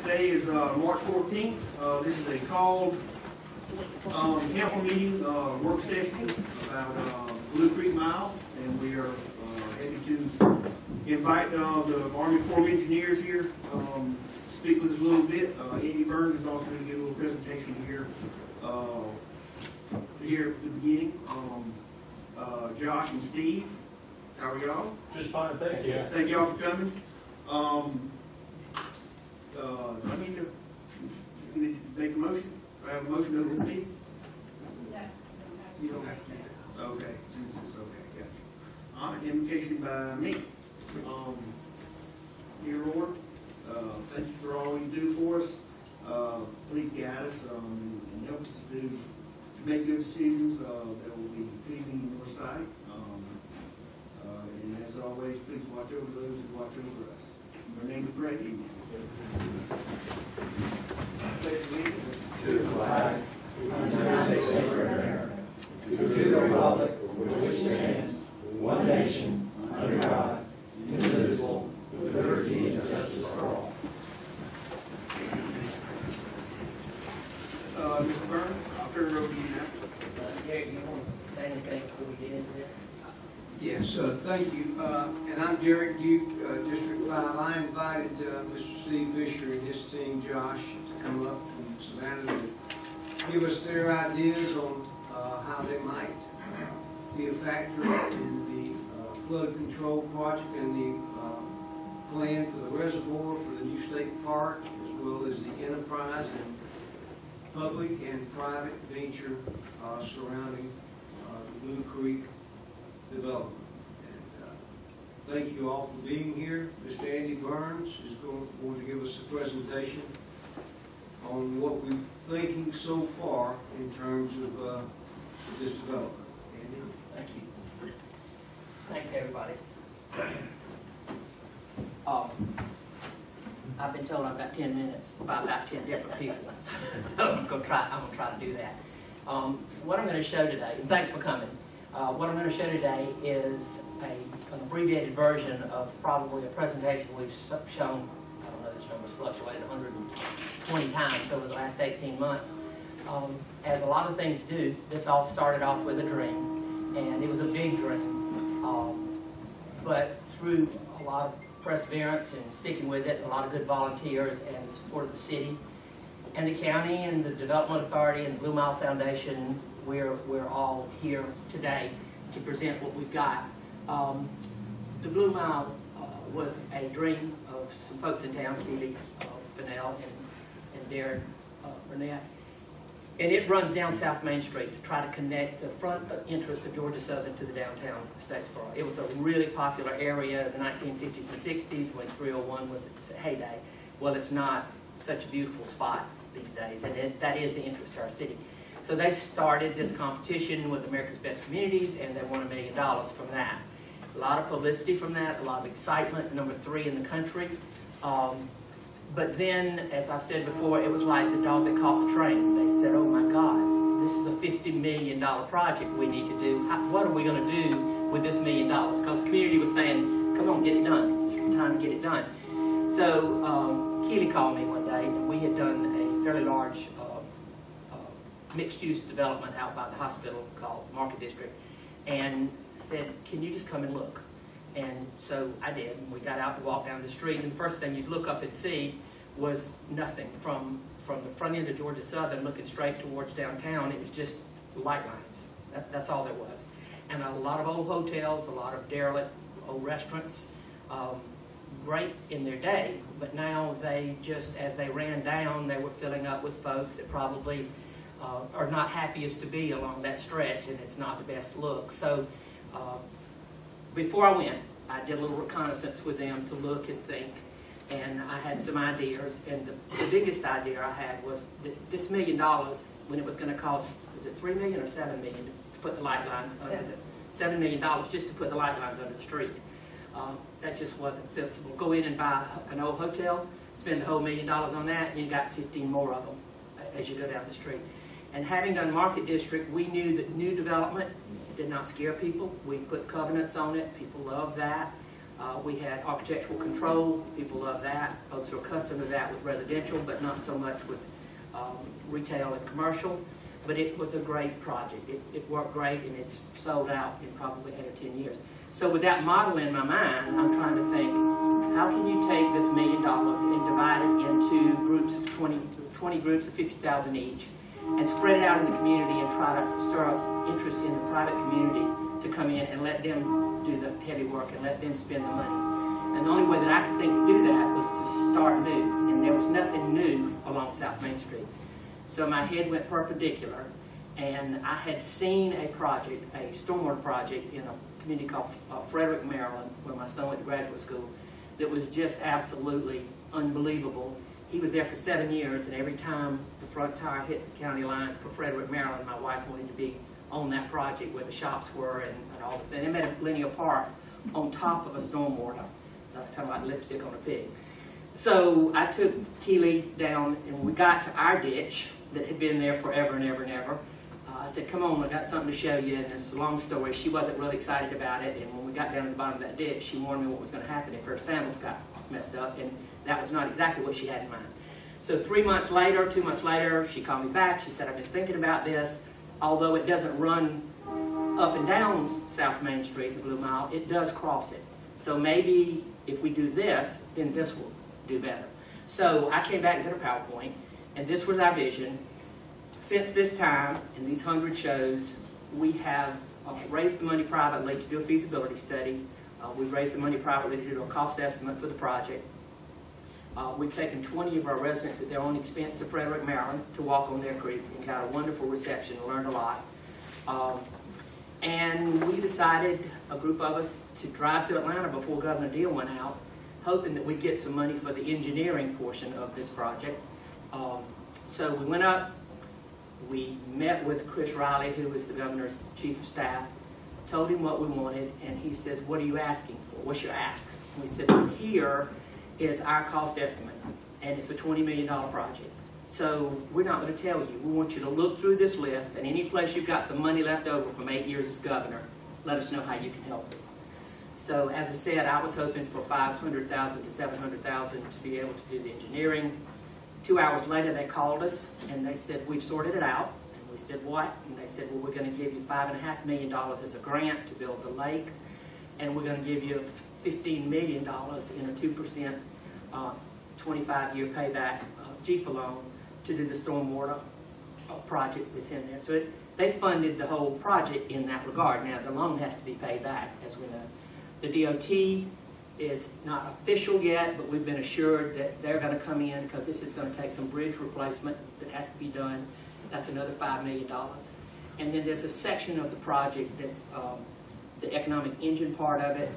Today is March 14th. This is a called council meeting, work session about Blue Creek Mile, and we are happy to invite the Army Corps of Engineers here to speak with us a little bit. Andy Burns is also going to give a little presentation here at the beginning. Josh and Steve, how are y'all? Just fine, thank you. Thank y'all for coming. I need to make a motion. I have a motion to open the meeting. You don't have to do that. Okay, since it's okay, gotcha. Invitation by me. Dear Lord, thank you for all you do for us. Please guide us and help us to make good decisions that will be pleasing in your sight. And as always, please watch over those who watch over us. In your name we pray, amen. To the flag of the United States of America, to the republic for which it stands, one nation, under God, indivisible, with liberty and justice for all. Mr. Burns, I'll turn it over to you now. Derek, you want to say anything before we get into this? Yes, thank you. And I'm Derek Duke, District 5. I invited Mr. Steve Fisher and his team, Josh, to come up from Savannah to give us their ideas on how they might be a factor in the flood control project and the plan for the reservoir for the new state park, as well as the enterprise and public and private venture surrounding the Blue Creek development. And thank you all for being here. Mr. Andy Burns is going to give us a presentation on what we're thinking so far in terms of this development. Andy? Thank you. Thanks, everybody. I've been told I've got 10 minutes by about 10 different people, so I'm going to try to do that. What I'm going to show today, and thanks for coming. What I'm going to show today is an abbreviated version of probably a presentation we've shown, I don't know, this number's fluctuated 120 times over the last 18 months. As a lot of things do, this all started off with a dream, and it was a big dream. But through a lot of perseverance and sticking with it, a lot of good volunteers and the support of the city and the county and the Development Authority and the Blue Mile Foundation, we're all here today to present what we've got. The Blue Mile was a dream of some folks in town, Keely, Fennell, and Darren Burnett. And it runs down South Main Street to try to connect the front entrance of Georgia Southern to the downtown Statesboro. It was a really popular area in the 1950s and 60s when 301 was its heyday. Well, it's not such a beautiful spot these days, and that is the interest to our city. So they started this competition with America's Best Communities, and they won $1 million from that. A lot of publicity from that, a lot of excitement, #3 in the country. But then, as I've said before, it was like the dog that caught the train. They said, oh my God, this is a $50 million project we need to do. What are we going to do with this $1 million? Because the community was saying, come on, get it done. It's time to get it done. So Keely called me one day, and we had done a fairly large mixed-use development out by the hospital called Market District, and said, can you just come and look? And so I did, and we got out to walk down the street, and the first thing you'd look up and see was nothing. From the front end of Georgia Southern looking straight towards downtown, it was just light lines. That's all there was. And a lot of old hotels, a lot of derelict old restaurants, great in their day, but now they just, as they ran down, they were filling up with folks that probably are not happiest to be along that stretch, and it's not the best look. So before I went, I did a little reconnaissance with them to look and think, and I had some ideas, and the biggest idea I had was this $1 million, when it was going to cost, was it $3 million or $7 million to put the light lines under the, $7 million just to put the light lines under the street. That just wasn't sensible. Go in and buy an old hotel, spend the whole $1 million on that, and you got 15 more of them as you go down the street. And having done Market District, we knew that new development did not scare people. We put covenants on it. People love that. We had architectural control. People love that. Folks are accustomed to that with residential, but not so much with retail and commercial. But it was a great project. It worked great, and it's sold out in probably 8 or 10 years. So with that model in my mind, I'm trying to think, how can you take this $1 million and divide it into groups of 20 groups of 50,000 each, and spread it out in the community and try to stir up interest in the private community to come in and let them do the heavy work and let them spend the money. And the only way that I could think to do that was to start new, and there was nothing new along South Main Street. So my head went perpendicular, and I had seen a project, a stormwater project in a community called Frederick, Maryland, where my son went to graduate school, that was just absolutely unbelievable. He was there for 7 years, and every time the front tire hit the county line for Frederick, Maryland, my wife wanted to be on that project where the shops were and all the things. They made a linear park on top of a stormwater. That's kind of like lipstick on a pig. So I took Keely down, and when we got to our ditch that had been there forever and ever and ever, I said, come on, I got something to show you. And it's a long story. She wasn't really excited about it. And when we got down to the bottom of that ditch, she warned me what was going to happen if her sandals got messed up. And that was not exactly what she had in mind. So 2 months later, she called me back. She said, I've been thinking about this. Although it doesn't run up and down South Main Street, the Blue Mile, it does cross it. So maybe if we do this, then this will do better. So I came back and did a PowerPoint, and this was our vision. Since this time, in these 100 shows, we have raised the money privately to do a feasibility study. We've raised the money privately to do a cost estimate for the project. We've taken 20 of our residents at their own expense to Frederick, Maryland to walk on their creek and got a wonderful reception, learned a lot. And we decided, a group of us, to drive to Atlanta before Governor Deal went out, hoping that we'd get some money for the engineering portion of this project. So we went up, we met with Chris Riley, who was the governor's chief of staff, told him what we wanted, and he says, what are you asking for? What's your ask? And we said, well, here is our cost estimate, and it's a $20 million project. So we're not going to tell you. We want you to look through this list, and any place you've got some money left over from 8 years as governor, let us know how you can help us. So as I said, I was hoping for $500,000 to $700,000 to be able to do the engineering. 2 hours later, they called us, and they said, we've sorted it out. And we said, what? And they said, well, we're going to give you $5.5 million as a grant to build the lake, and we're going to give you $15 million in a 2% 25-year payback GFA loan to do the stormwater project that's in there. So they funded the whole project in that regard. Now, the loan has to be paid back, as we know. The DOT is not official yet, but we've been assured that they're going to come in because this is going to take some bridge replacement that has to be done. That's another $5 million. And then there's a section of the project that's the economic engine part of it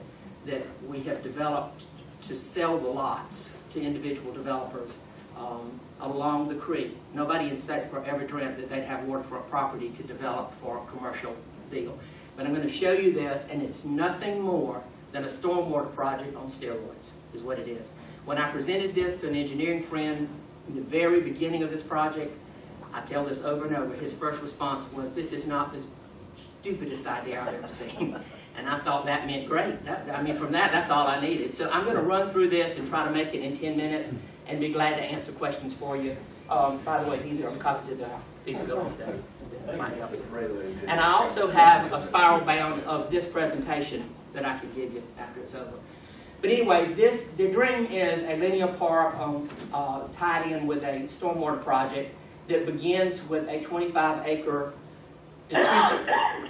that we have developed to sell the lots to individual developers along the creek. Nobody in Statesboro ever dreamt that they'd have waterfront property to develop for a commercial deal. But I'm going to show you this, and it's nothing more than a stormwater project on steroids, is what it is. When I presented this to an engineering friend in the very beginning of this project, I tell this over and over, his first response was, this is not the stupidest idea I've ever seen. And I thought that meant great. I mean, from that, that's all I needed. So I'm going to run through this and try to make it in 10 minutes and be glad to answer questions for you. By the way, these are copies of the feasibility study that might help you. And I also have a spiral bound of this presentation that I can give you after it's over. But anyway, the dream is a linear park tied in with a stormwater project that begins with a 25-acre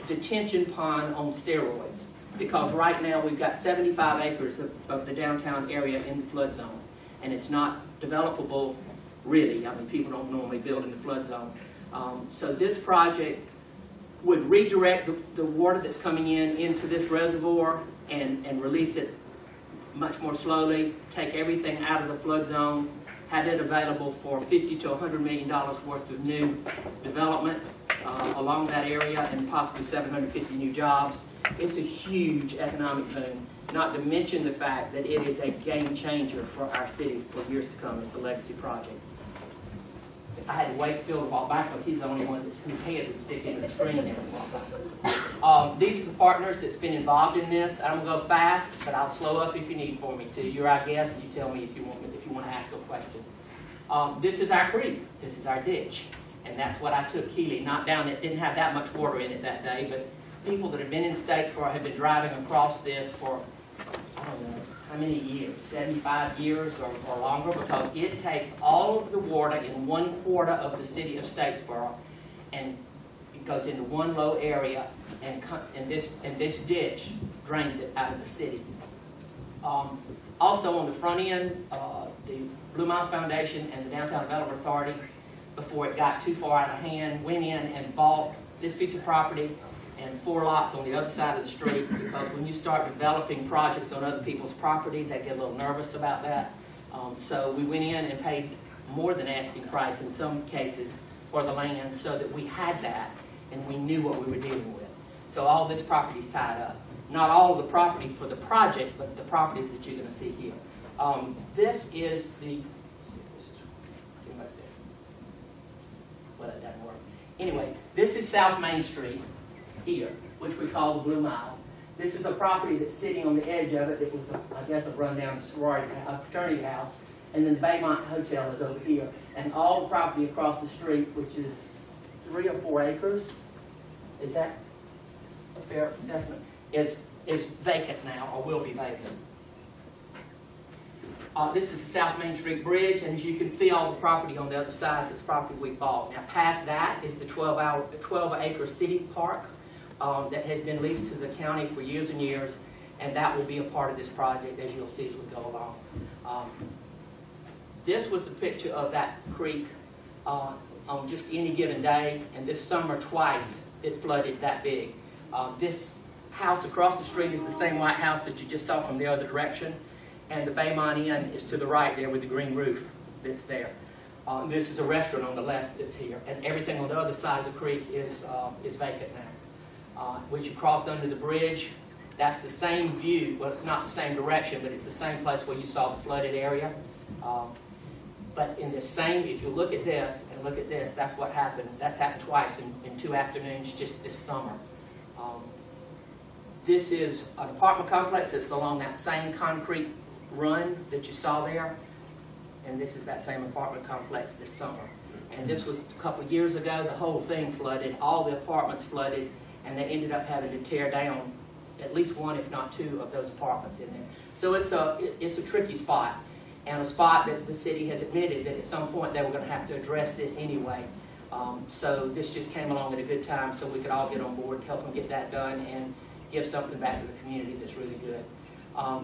detention pond on steroids, because right now we've got 75 acres of the downtown area in the flood zone, and it's not developable really. I mean, people don't normally build in the flood zone. So this project would redirect the water that's coming in into this reservoir and release it much more slowly, take everything out of the flood zone, have it available for $50 to $100 million worth of new development along that area, and possibly 750 new jobs. It's a huge economic boom, not to mention the fact that it is a game changer for our city for years to come. It's a legacy project. I had to wait Phil to walk back because he's the only one whose head would stick into the screen there. These are the partners that's been involved in this. I'm going to go fast, but I'll slow up if you need for me to. You're our guest, and you tell me if you want to ask a question. This is our creek. This is our ditch. And that's what I took Keeley, not down, it didn't have that much water in it that day, but people that have been in Statesboro have been driving across this for, I don't know, how many years? 75 years or longer, because it takes all of the water in 1/4 of the city of Statesboro, and it goes into one low area, and this ditch drains it out of the city. Also on the front end, the Blue Mile Foundation and the Downtown Development Authority, before it got too far out of hand, went in and bought this piece of property and 4 lots on the other side of the street, because when you start developing projects on other people's property, they get a little nervous about that. So we went in and paid more than asking price in some cases for the land, so that we had that and we knew what we were dealing with. So all this property is tied up. Not all of the property for the project, but the properties that you're going to see here. This is the, well, it doesn't work. Anyway, this is South Main Street here, which we call the Blue Mile. This is a property that's sitting on the edge of it. It was, I guess, a rundown fraternity house. And then the Baymont Hotel is over here. And all the property across the street, which is 3 or 4 acres, is that a fair assessment, is vacant now, or will be vacant. This is the South Main Street Bridge, and as you can see all the property on the other side of this property we bought. Now past that is the 12-acre city park that has been leased to the county for years and years, and that will be a part of this project, as you'll see as we go along. This was a picture of that creek on just any given day, and this summer twice it flooded that big. This house across the street is the same white house that you just saw from the other direction, and the Baymont Inn is to the right there with the green roof that's there. This is a restaurant on the left that's here, and everything on the other side of the creek is vacant now. Once you cross under the bridge, that's the same view. Well, it's not the same direction, but it's the same place where you saw the flooded area. But in the same, if you look at this and look at this, that's what happened. That's happened twice in 2 afternoons just this summer. This is an apartment complex that's along that same concrete run that you saw there. And this is that same apartment complex this summer. And this was a couple of years ago. The whole thing flooded. All the apartments flooded, and they ended up having to tear down at least 1, if not 2, of those apartments in there. So it's a tricky spot, and a spot that the city has admitted that at some point they were going to have to address this anyway. So this just came along at a good time, so we could all get on board, help them get that done, and give something back to the community that's really good.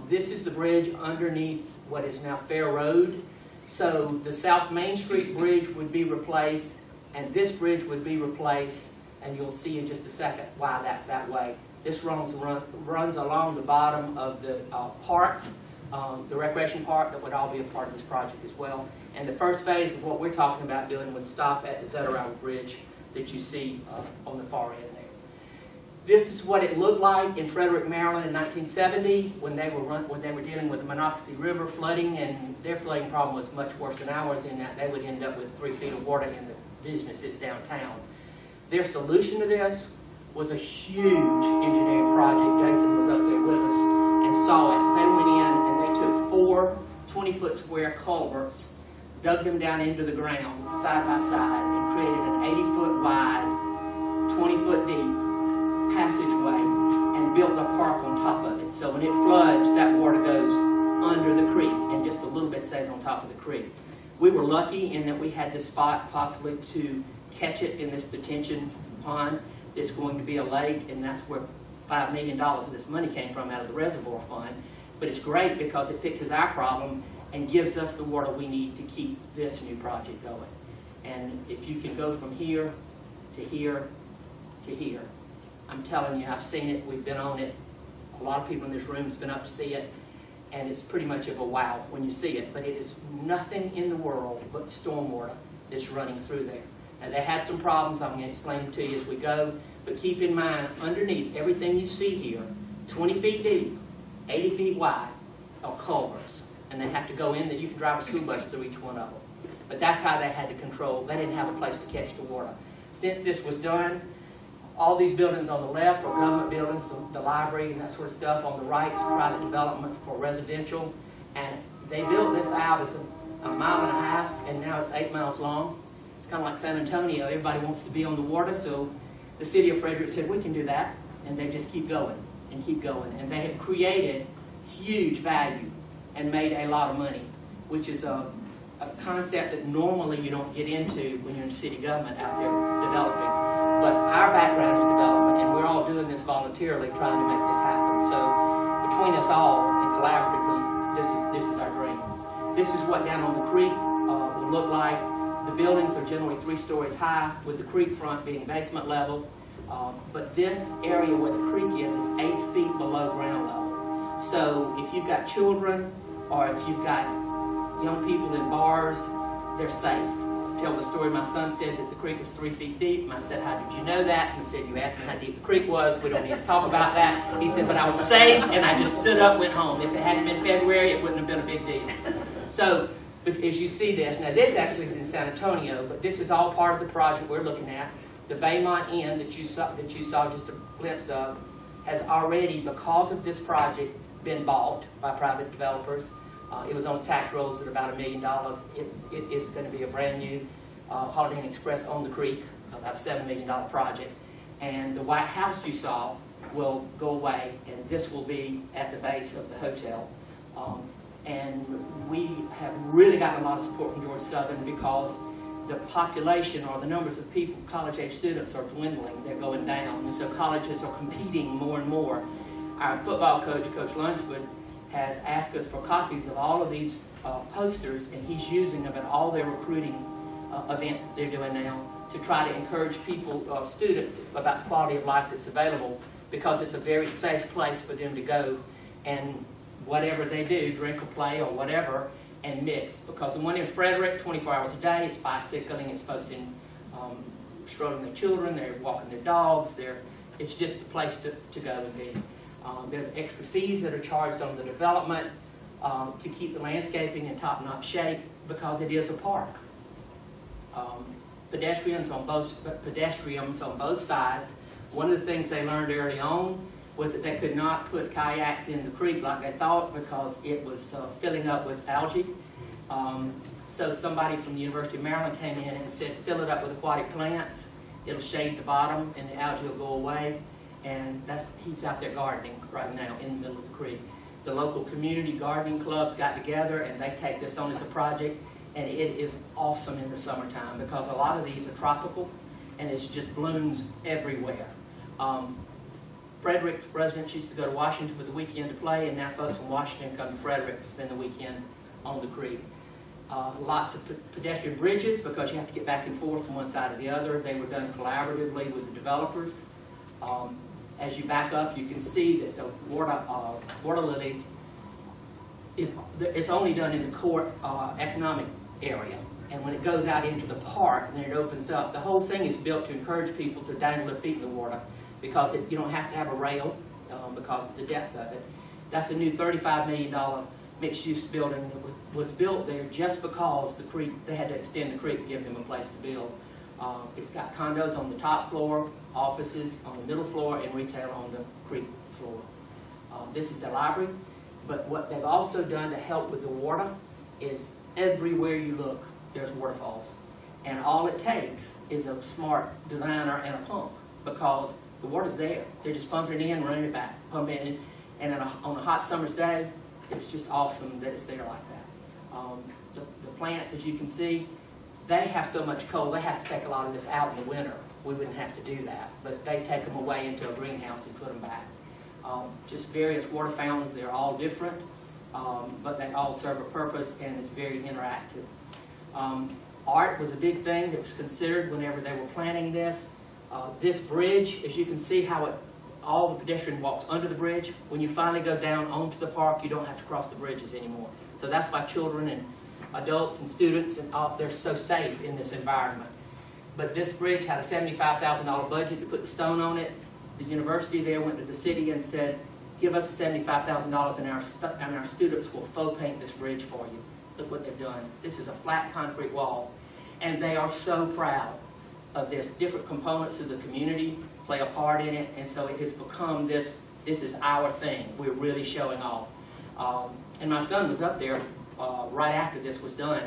This is the bridge underneath what is now Fair Road. So the South Main Street bridge would be replaced, and this bridge would be replaced, and you'll see in just a second why that's that way. This runs along the bottom of the park, the recreation park, that would all be a part of this project as well. And the first phase of what we're talking about doing would stop at the Zetterau Bridge that you see on the far end there. This is what it looked like in Frederick, Maryland in 1970 when they were dealing with the Monocacy River flooding, and their flooding problem was much worse than ours in that they would end up with 3 feet of water in the businesses downtown. Their solution to this was a huge engineering project. Jason was up there with us and saw it. They went in and they took 4 20-foot square culverts, dug them down into the ground side by side, and created an 80-foot wide, 20-foot deep passageway and built a park on top of it. So when it floods, that water goes under the creek and just a little bit stays on top of the creek. We were lucky in that we had this spot possibly to catch it in this detention pond. It's going to be a lake, and that's where $5 million of this money came from out of the reservoir fund. But it's great because it fixes our problem and gives us the water we need to keep this new project going. And if you can go from here to here to here, I'm telling you, I've seen it, we've been on it. A lot of people in this room have been up to see it, and it's pretty much of a wow when you see it. But it is nothing in the world but stormwater that's running through there. Now, they had some problems. I'm going to explain them to you as we go. But keep in mind, underneath everything you see here, 20 feet deep, 80 feet wide, are culverts. And they have to go in that you can drive a school bus through each one of them. But that's how they had to control. They didn't have a place to catch the water. Since this was done, all these buildings on the left are government buildings, the library and that sort of stuff. On the right is private development for residential. And they built this out as a mile and a half, and now it's 8 miles long. It's kind of like San Antonio. Everybody wants to be on the water, so the city of Frederick said, we can do that. And they just keep going and keep going. And they have created huge value and made a lot of money, which is a concept that normally you don't get into when you're in city government out there developing. But our background is development, and we're all doing this voluntarily, trying to make this happen. So between us all and collaboratively, this is our dream. This is what down on the creek will look like. The buildings are generally 3 stories high, with the creek front being basement level. But this area where the creek is 8 feet below ground level. So if you've got children or if you've got young people in bars, they're safe. Tell the story, my son said that the creek is 3 feet deep, and I said, how did you know that? He said, you asked me how deep the creek was, we don't need to talk about that. He said, but I was safe, and I just stood up, went home. If it hadn't been February, it wouldn't have been a big deal. So, as you see this, now this actually is in San Antonio, but this is all part of the project we're looking at. The Baymont Inn that you saw just a glimpse of has already, because of this project, been bought by private developers. It was on tax rolls at about $1 million. It is going to be a brand new Holiday Inn Express on the creek, about a $7 million project. And the White House you saw will go away, and this will be at the base of the hotel. And we have really gotten a lot of support from Georgia Southern because the population or the numbers of people, college-age students, are dwindling. They're going down. And so colleges are competing more and more. Our football coach, Coach Lunsford, has asked us for copies of all of these posters, and he's using them at all their recruiting events they're doing now to try to encourage people, students, about the quality of life that's available, because it's a very safe place for them to go and whatever they do, drink or play or whatever, and mix. Because the one in Frederick, 24 hours a day, is bicycling, it's folks in strolling their children, they're walking their dogs, it's just a place to go and be. There's extra fees that are charged on the development to keep the landscaping in top-notch shape because it is a park. Pedestrians on both sides. One of the things they learned early on was that they could not put kayaks in the creek like they thought because it was filling up with algae. So somebody from the University of Maryland came in and said, fill it up with aquatic plants. It'll shade the bottom and the algae will go away. And he's out there gardening right now in the middle of the creek. The local community gardening clubs got together and they take this on as a project, and it is awesome in the summertime because a lot of these are tropical and it just blooms everywhere. Frederick residents used to go to Washington for the weekend to play, and now folks from Washington come to Frederick to spend the weekend on the creek. Lots of pedestrian bridges because you have to get back and forth from one side to the other. They were done collaboratively with the developers. As you back up, you can see that the water lilies it's only done in the core economic area. And when it goes out into the park, then it opens up. The whole thing is built to encourage people to dangle their feet in the water because you don't have to have a rail because of the depth of it. That's a new $35 million mixed-use building that was built there just because the creek, they had to extend the creek to give them a place to build. It's got condos on the top floor, offices on the middle floor, and retail on the creek floor. This is the library, but what they've also done to help with the water is everywhere you look, there's waterfalls. And all it takes is a smart designer and a pump because the water's there. They're just pumping it in, running it back, pumping it in. And on a hot summer's day, it's just awesome that it's there like that. The plants, as you can see, they have so much cold, they have to take a lot of this out in the winter. We wouldn't have to do that, but they take them away into a greenhouse and put them back. Just various water fountains, they're all different, but they all serve a purpose, and it's very interactive. Art was a big thing that was considered whenever they were planning this. This bridge, as you can see how all the pedestrian walks under the bridge. When you finally go down onto the park, you don't have to cross the bridges anymore. So that's why children and adults and students, and they're so safe in this environment. But this bridge had a $75,000 budget to put the stone on it. The university there went to the city and said, give us $75,000 and our students will faux paint this bridge for you. Look what they've done. This is a flat concrete wall, and they are so proud of this. Different components of the community play a part in it, and so it has become this is our thing. We're really showing off. And my son was up there right after this was done,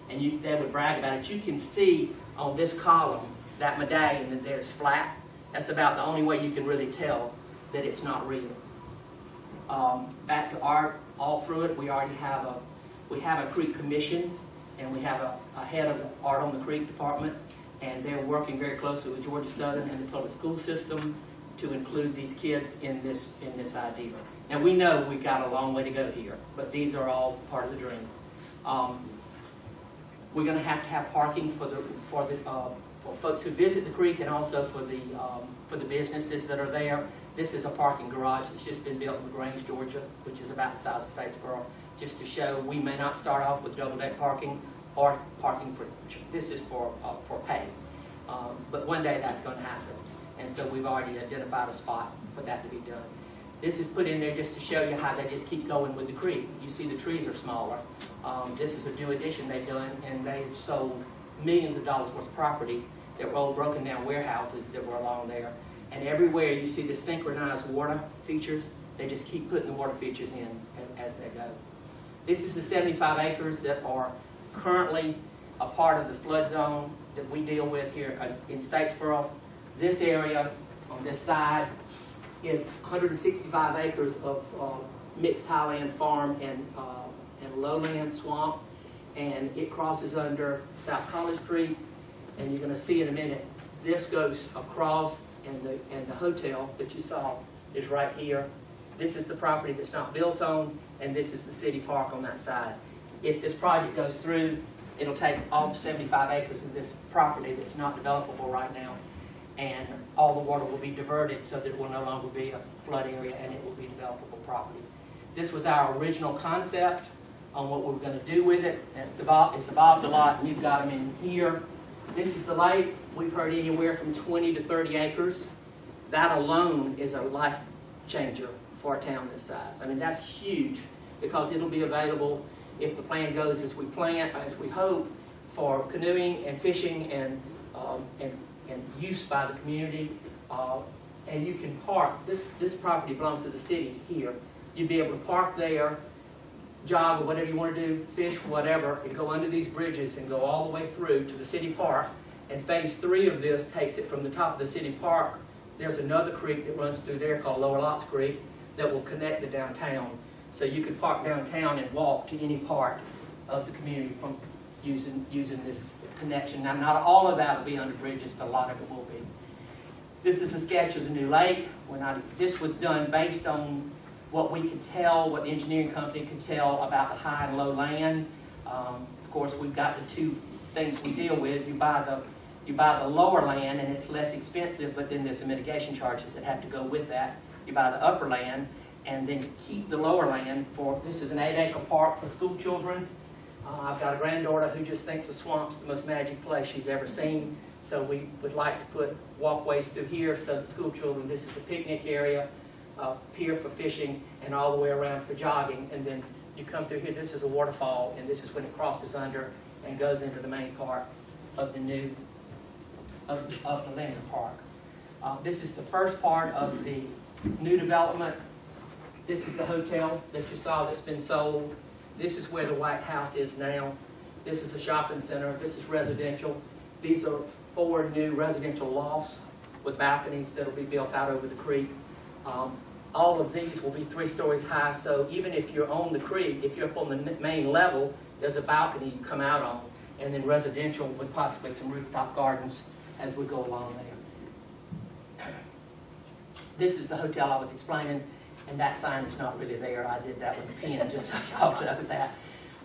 and they would brag about it. You can see on this column, that medallion that there's flat. That's about the only way you can really tell that it's not real. Back to art, all through it, we already have a creek commission, and we have a head of the art on the creek department, and they're working very closely with Georgia Southern and the public school system to include these kids in this idea. Now we know we've got a long way to go here, but these are all part of the dream. We're going to have parking for folks who visit the creek, and also for the businesses that are there. This is a parking garage that's just been built in LaGrange, Georgia, which is about the size of Statesboro, just to show we may not start off with double-deck parking or parking for, this is for pay. But one day that's going to happen. And so we've already identified a spot for that to be done. This is put in there just to show you how they just keep going with the creek. You see the trees are smaller. This is a new addition they've done, and they've sold millions of dollars worth of property that were old broken down warehouses that were along there. And everywhere you see the synchronized water features, they just keep putting the water features in as they go. This is the 75 acres that are currently a part of the flood zone that we deal with here in Statesboro. This area on this side is 165 acres of mixed highland farm and lowland swamp, and it crosses under South College Creek, and you're going to see in a minute, this goes across, and the hotel that you saw is right here. This is the property that's not built on, and this is the city park on that side. If this project goes through, it'll take all 75 acres of this property that's not developable right now, and all the water will be diverted so that it will no longer be a flood area, and it will be developable property. This was our original concept on what we were going to do with it, and it's evolved a lot, and you've got them in here. This is the lake. We've heard anywhere from 20 to 30 acres. That alone is a life changer for a town this size. I mean, that's huge, because it'll be available, if the plan goes as we plan, as we hope, for canoeing and fishing and use by the community. And you can park. This property belongs to the city here. You'd be able to park there, jog or whatever you want to do, fish, whatever, and go under these bridges and go all the way through to the city park. And phase 3 of this takes it from the top of the city park. There's another creek that runs through there called Lower Lots Creek that will connect the downtown. So you can park downtown and walk to any part of the community from using this connection. Now, not all of that will be under bridges, but a lot of it will be. This is a sketch of the new lake. This was done based on what we could tell, what the engineering company could tell about the high and low land. Of course, we've got the two things we deal with. You buy the lower land, and it's less expensive, but then there's some mitigation charges that have to go with that. You buy the upper land, and then keep the lower land for, this is an 8-acre park for school children. I've got a granddaughter who just thinks the swamp's the most magic place she's ever seen. So we would like to put walkways through here so the school children, this is a picnic area, pier for fishing, and all the way around for jogging. And then you come through here, this is a waterfall, and this is when it crosses under and goes into the main part of the new, of the Landon Park. This is the first part of the new development. This is the hotel that you saw that's been sold. This is where the White House is now. This is a shopping center. This is residential. These are 4 new residential lofts with balconies that will be built out over the creek. All of these will be 3 stories high, so even if you're on the creek, if you're up on the main level, there's a balcony you come out on, and then residential with possibly some rooftop gardens as we go along there. This is the hotel I was explaining, and that sign is not really there. I did that with a pen just so y'all know that.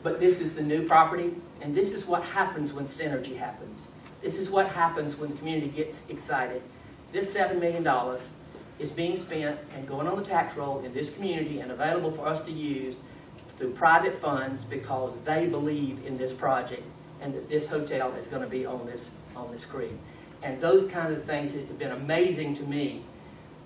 But this is the new property, and this is what happens when synergy happens. This is what happens when the community gets excited. This $7 million is being spent and going on the tax roll in this community and available for us to use through private funds because they believe in this project and that this hotel is going to be on this creek. And those kinds of things, it's been amazing to me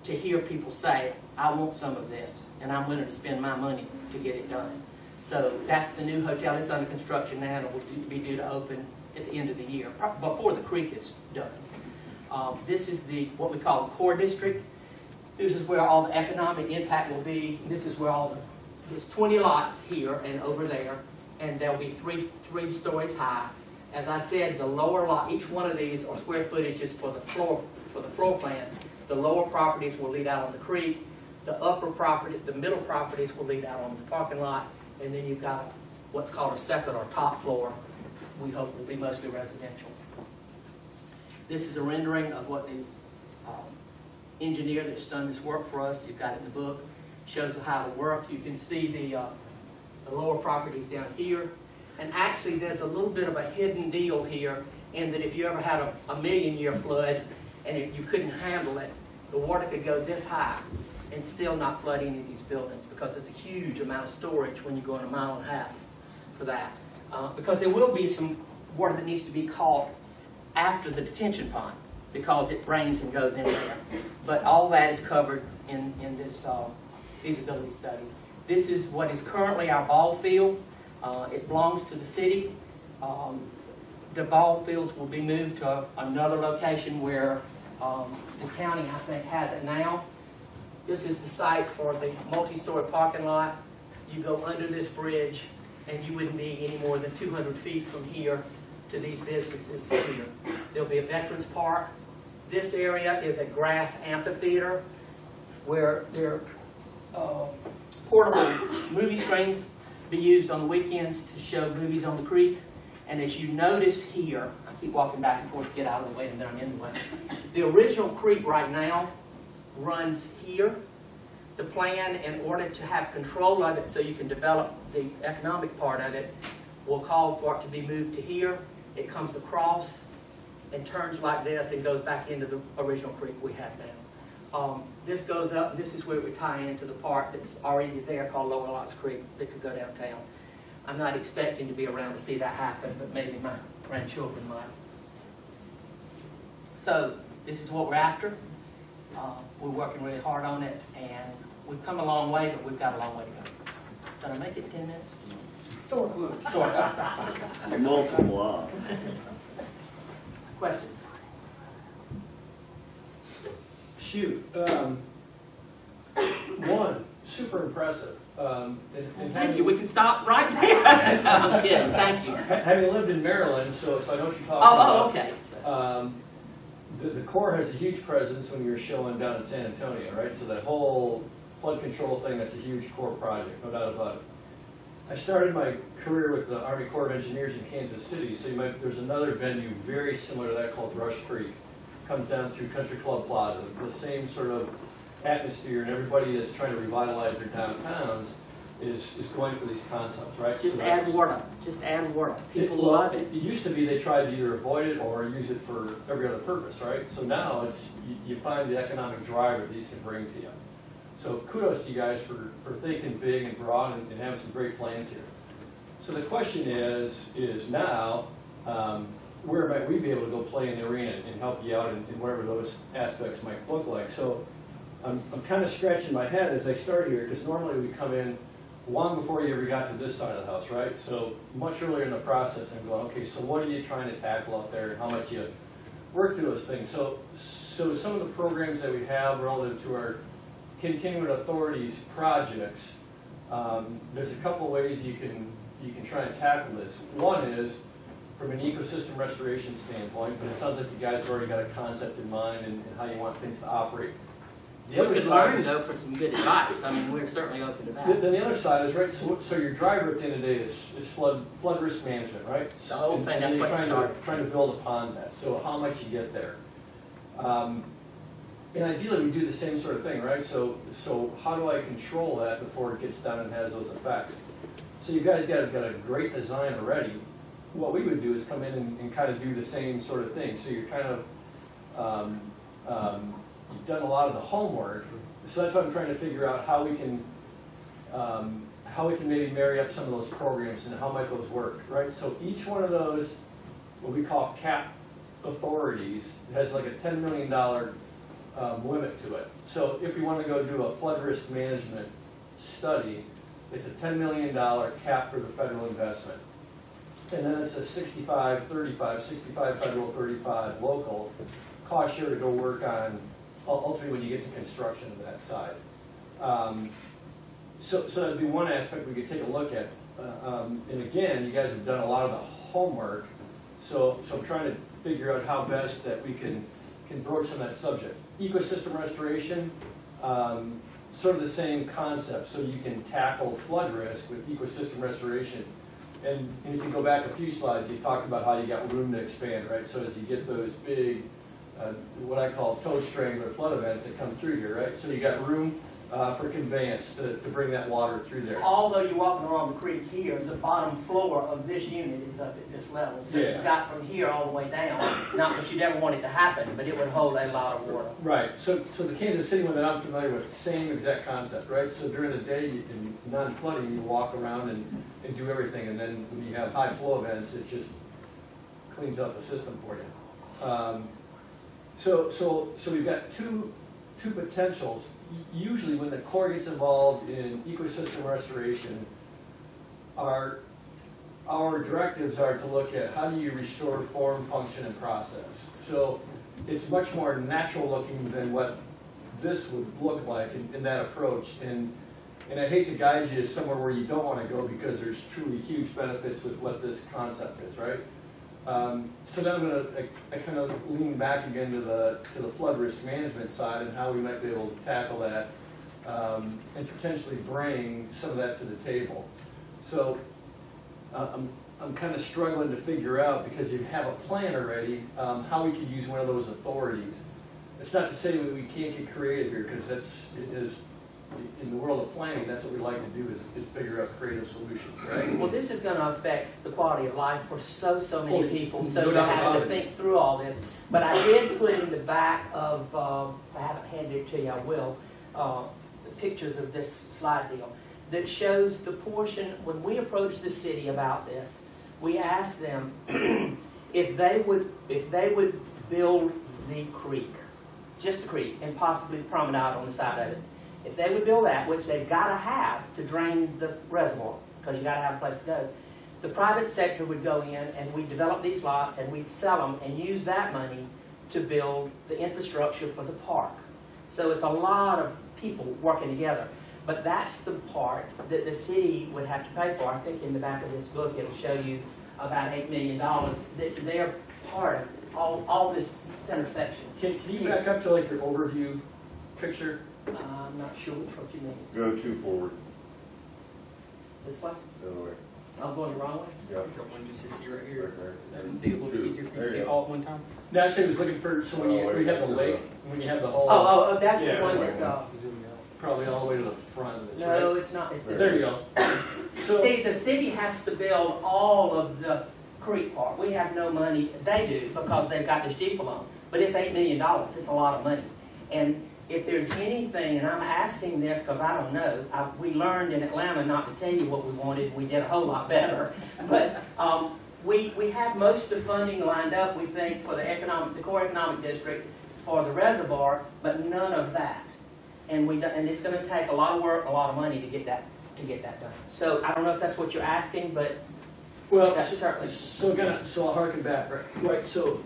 to hear people say, I want some of this, and I'm willing to spend my money to get it done. So that's the new hotel. It's under construction now, and it will be due to open at the end of the year, before the creek is done. This is what we call the core district. This is where all the economic impact will be. This is where there's 20 lots here and over there, and there'll be three stories high. As I said, the lower lot, each one of these are square footages for the floor plan. The lower properties will lead out on the creek. The middle properties will lead out on the parking lot, and then you've got what's called a second or top floor. We hope will be mostly residential. This is a rendering of what the engineer that's done this work for us, you've got it in the book, shows how to work. You can see the lower properties down here. And actually there's a little bit of a hidden deal here in that if you ever had a million-year flood and if you couldn't handle it, the water could go this high and still not flood any of these buildings, because there's a huge amount of storage when you go in 1.5 miles for that. Because there will be some water that needs to be caught after the detention pond, because it rains and goes in there. But all that is covered in this feasibility study. This is what is currently our ball field. It belongs to the city. The ball fields will be moved to another location where the county, I think, has it now. This is the site for the multi-story parking lot. You go under this bridge, and you wouldn't be any more than 200 feet from here to these businesses here. There'll be a veterans park. This area is a grass amphitheater where there are portable movie screens be used on the weekends to show movies on the creek. And as you notice here, I keep walking back and forth to get out of the way, and then I'm in the way. The original creek right now runs here. The plan, in order to have control of it so you can develop the economic part of it, will call for it to be moved to here. It comes across and turns like this and goes back into the original creek we have now. This goes up, this is where we tie into the part that's already there called Lower Lots Creek that could go downtown. I'm not expecting to be around to see that happen, but maybe my grandchildren might. So this is what we're after. We're working really hard on it, and we've come a long way, but we've got a long way to go. Did I make it 10 minutes? Sort of. Sort of. Multiple. Questions? Shoot. One, super impressive. Thank you. We can stop right there. I'm kidding. Thank you. Having lived in Maryland, so I know what you're talking Oh, about. okay. The Corps has a huge presence when you're showing down in San Antonio, right? So that whole flood control thing, that's a huge Corps project, no doubt about it. I started my career with the Army Corps of Engineers in Kansas City, so there's another venue very similar to that called Rush Creek. Comes down through Country Club Plaza, the same sort of atmosphere, and everybody that's trying to revitalize their downtowns is going for these concepts, right? Just so add water. Just add water. People love it. It used to be they tried to either avoid it or use it for every other purpose, right? So now you find the economic driver these can bring to you. So kudos to you guys for thinking big and broad and having some great plans here. So the question is now, where might we be able to go play in the arena and help you out in whatever those aspects might look like? So I'm kind of scratching my head as I start here, because normally we come in long before you ever got to this side of the house, right? So much earlier in the process, I'm going, okay, so what are you trying to tackle up there, and how much you work through those things? So some of the programs that we have relative to our continuing authorities projects, there's a couple ways you can try and tackle this. One is from an ecosystem restoration standpoint, but it sounds like you guys have already got a concept in mind and how you want things to operate. The We other could side learn, is, though, for some good advice. I mean, we're certainly open to that. then the other side is, right, so your driver at the end of the day is flood risk management, right? The whole thing, that's and what you're you started. trying to build upon that. So how much you get there. And ideally we do the same sort of thing, right? So how do I control that before it gets done and has those effects? So you guys got a great design already. What we would do is come in and kind of do the same sort of thing. So you're kind of, you've done a lot of the homework. So that's why I'm trying to figure out how we can maybe marry up some of those programs and how might those work, right? So each one of those, what we call CAP authorities, has like a $10 million limit to it. So if we want to go do a flood risk management study, it's a $10 million cap for the federal investment. And then it's a 65-35, 65 federal, 35 local, cost share to go work on, ultimately when you get to construction of that side. So that'd be one aspect we could take a look at. And again, you guys have done a lot of the homework, so I'm trying to figure out how best that we can broach on that subject. Ecosystem restoration, sort of the same concept, so you can tackle flood risk with ecosystem restoration. And if you go back a few slides, you talked about how you got room to expand, right? So as you get those big, what I call toe strangler flood events that come through here, right? So you got room for conveyance to bring that water through there. Although you're walking along the creek here, the bottom floor of this unit is up at this level. So Yeah. you've got from here all the way down. Not that you'd ever want it to happen, but it would hold a lot of water. Right. So the Kansas City one that I'm familiar with, same exact concept, right? So during the day, in non-flooding, you walk around and do everything, and then when you have high flow events, it just cleans up the system for you. So we've got two potentials. Usually when the Corps gets involved in ecosystem restoration, our directives are to look at how do you restore form, function, and process. So it's much more natural looking than what this would look like in that approach. And I hate to guide you somewhere where you don't want to go because there's truly huge benefits with what this concept is, right? So then I kind of lean back again to the flood risk management side and how we might be able to tackle that and potentially bring some of that to the table. So I'm kind of struggling to figure out, because you have a plan already, how we could use one of those authorities. It's not to say that we can't get creative here, because in the world of planning, that's what we like to do is figure out creative solutions, right? Well, this is going to affect the quality of life for so many people, so no you doubt have about to it. think through all this. But I did put in the back of, I haven't handed it to you, I will, the pictures of this slide deal that shows the portion, when we approached the city about this, we asked them if they would build the creek, just the creek, and possibly the promenade on the side of it. If they would build that, which they've got to have to drain the reservoir, because you got to have a place to go, the private sector would go in and we'd develop these lots and we'd sell them and use that money to build the infrastructure for the park. So it's a lot of people working together. But that's the part that the city would have to pay for. I think in the back of this book it'll show you about $8 million. That's their part of all this center section. Can you back up to like your overview picture? I'm not sure which what you mean. Go two forward. This way? The other way. I'm going the wrong way? Yep. One just to see right Right here. there. That'd be a little bit easier for you There to you see go. all at one time. No, actually, I was looking for, so when we have the lake, when you have the whole, Oh, that's Yeah, the one right. that, probably all the way to the front of this, no, right? it's not. It's There you go. So, See, the city has to build all of the creek part. We have no money. They do, because they've got this GFA loan. But it's $8 million. It's a lot of money. And if there's anything, and I'm asking this because I don't know, we learned in Atlanta not to tell you what we wanted, and we did a whole lot better. But we have most of the funding lined up, we think, for the core economic district, for the reservoir, but none of that. And it's going to take a lot of work, a lot of money to get that done. So I don't know if that's what you're asking, but well, that's certainly. so I'll harken back, right? So,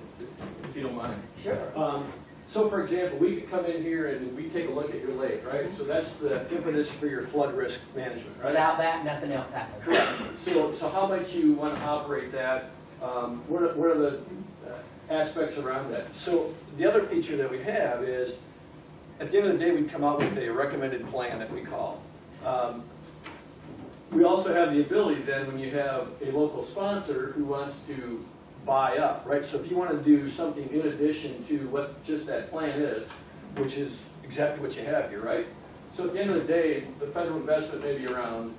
if you don't mind. Sure. So for example, we could come in here and we take a look at your lake, right? So that's the impetus for your flood risk management, right? Without that, nothing else happens. Correct. So how might you want to operate that? What are the aspects around that? So the other feature that we have is, at the end of the day, we come out with a recommended plan that we call. We also have the ability then, when you have a local sponsor who wants to buy up, right? So if you want to do something in addition to what just that plan is, which is exactly what you have here, right? So at the end of the day, the federal investment may be around,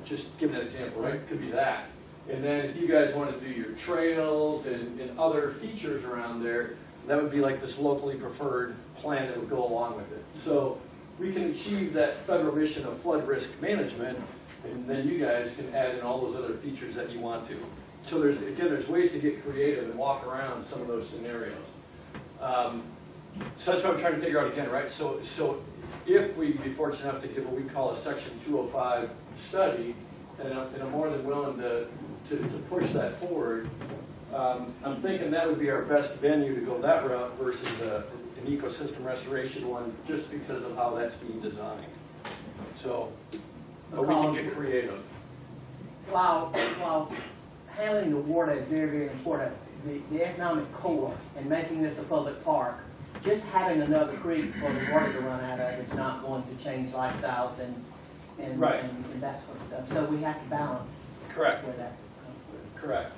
just give an example, right? Could be that. And then if you guys want to do your trails and other features around there, that would be like this locally preferred plan that would go along with it. So we can achieve that federal mission of flood risk management, and then you guys can add in all those other features that you want to. So there's ways to get creative and walk around some of those scenarios. So that's what I'm trying to figure out again, right? So if we'd be fortunate enough to get what we call a Section 205 study, and I'm more than willing to push that forward, I'm thinking that would be our best venue to go that route versus an ecosystem restoration one, just because of how that's being designed. So, but we can get creative. While handling the water is very, very important, the economic core and making this a public park, just having another creek for the water to run out of is not going to change lifestyles and Right. and that sort of stuff. So we have to balance Correct. where that comes through. Correct.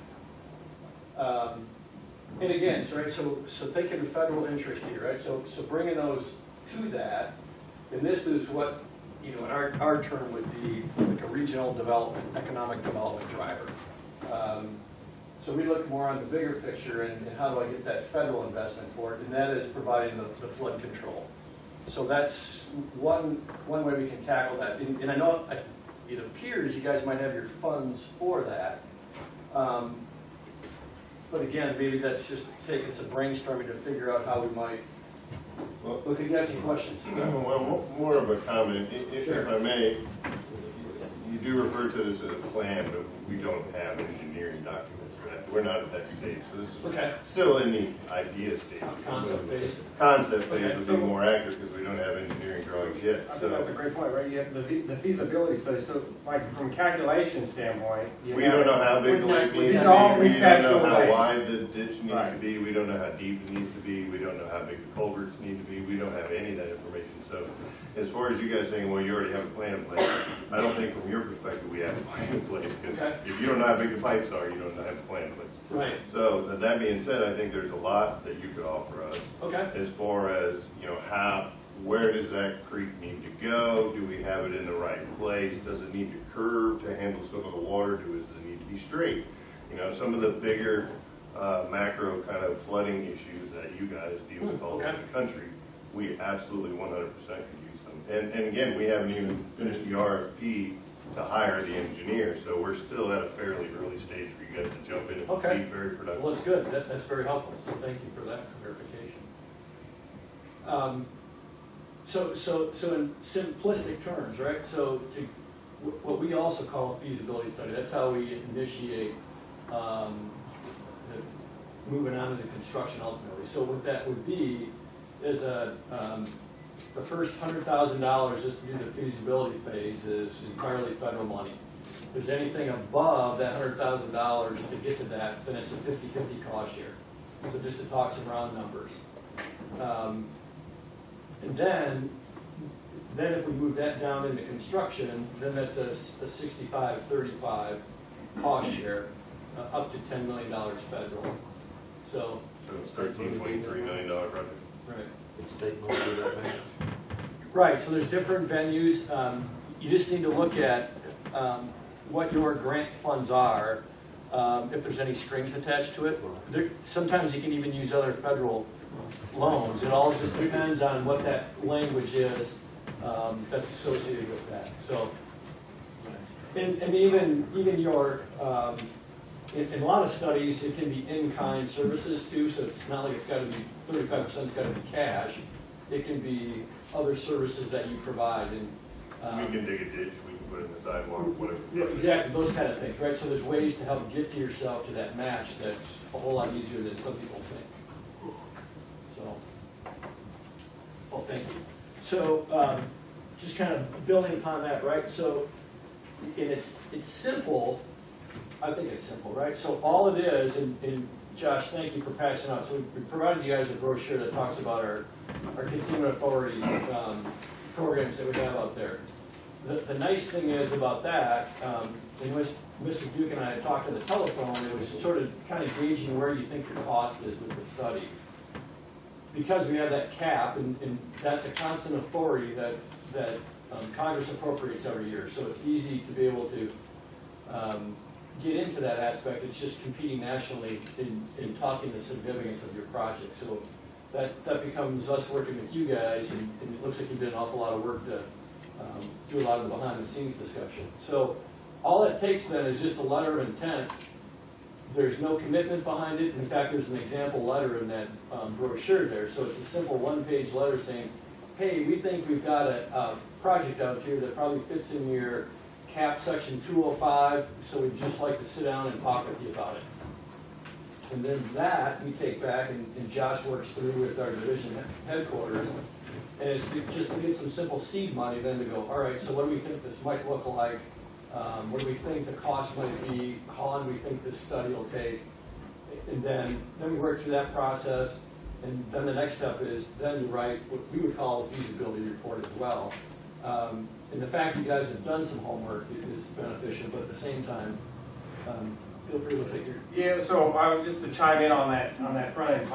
And again, so thinking of federal interest here, right? So bringing those to that, and this is what, you know, in our term would be like a regional development, economic development driver. So we look more on the bigger picture and how do I get that federal investment for it, and that is providing the flood control. So that's one way we can tackle that. And I know it appears you guys might have your funds for that. But again, maybe that's just taking some brainstorming to figure out how we might. Well, Look, you got some questions. Well, more of a comment, if I may. You do refer to this as a plan, but we don't have engineering documents for that. We're not at that stage, so this is Okay. still in the idea stage. Concept phase. Concept phase Okay, would so- be more accurate because we don't have engineering drawings yet. I So think that's a great point, right? You have the feasibility study, so like from calculation standpoint. we don't know how big the lake needs These to are all be. We don't know conceptual how things. wide the ditch needs to Right. be. We don't know how deep it needs to be. We don't know how big the culverts need to be. We don't have any of that information. So as far as you guys saying, well, you already have a plan in place, I don't think from your perspective we have a plan in place. Because Okay. if you don't know how big the pipes are, you don't have a plan in place. Right. So that being said, I think there's a lot that you could offer us Okay. as far as, you know, where does that creek need to go? Do we have it in the right place? Does it need to curve to handle some of the water? Does it need to be straight? You know, some of the bigger macro kind of flooding issues that you guys deal with all over the country, we absolutely 100% could use them. And again, we haven't even finished the RFP to hire the engineer, so we're still at a fairly early stage for you guys to jump in and Okay. be very productive. Well, it's good. That's very helpful. So thank you for that clarification. So in simplistic terms, right? So what we also call a feasibility study. That's how we initiate moving on to the construction ultimately. So what that would be is the first $100,000 just to do the feasibility phase is entirely federal money. If there's anything above that $100,000 to get to that, then it's a 50-50 cost share. So just to talk some round numbers. And then if we move that down into construction, then that's a 65-35 cost share, up to $10 million federal. So it's $13.3 million project. Right. Right, so there's different venues. You just need to look at what your grant funds are, if there's any strings attached to it. Sometimes you can even use other federal loans. It all just depends on what that language is that's associated with that. So, and even your, in a lot of studies, it can be in-kind services too, so it's not like it's got to be 35%'s got to be cash. It can be other services that you provide. And We can dig a ditch, we can put it in the sidewalk, whatever. yeah, exactly, those kind of things, right? So there's ways to help get to yourself to that match that's a whole lot easier than some people think. So, well, thank you. So, just kind of building upon that, right? So, and it's simple. I think it's simple, right? So all it is, and Josh, thank you for passing out. So we provided you guys a brochure that talks about our continuing authorities programs that we have out there. The nice thing is about that, and Mr. Duke and I had talked on the telephone, it was sort of kind of gauging where you think the cost is with the study. Because we have that cap, and that's a constant authority that Congress appropriates every year, so it's easy to be able to get into that aspect. It's just competing nationally in talking the significance of your project. So that becomes us working with you guys, and it looks like you did an awful lot of work to do a lot of the behind-the-scenes discussion. So all it takes then is just a letter of intent. There's no commitment behind it. In fact, there's an example letter in that brochure there. So it's a simple one-page letter saying, hey, we think we've got a project out here that probably fits in your cap section 205, so we'd just like to sit down and talk with you about it. And then that we take back, and Josh works through with our division headquarters, and it's just to get some simple seed money then to go, all right, so what do we think this might look like? What do we think the cost might be? How long do we think this study will take? And then we work through that process, and then the next step is then you write what we would call a feasibility report as well. And the fact you guys have done some homework is beneficial, but at the same time, feel free to take your... Yeah, so I was just to chime in on that front end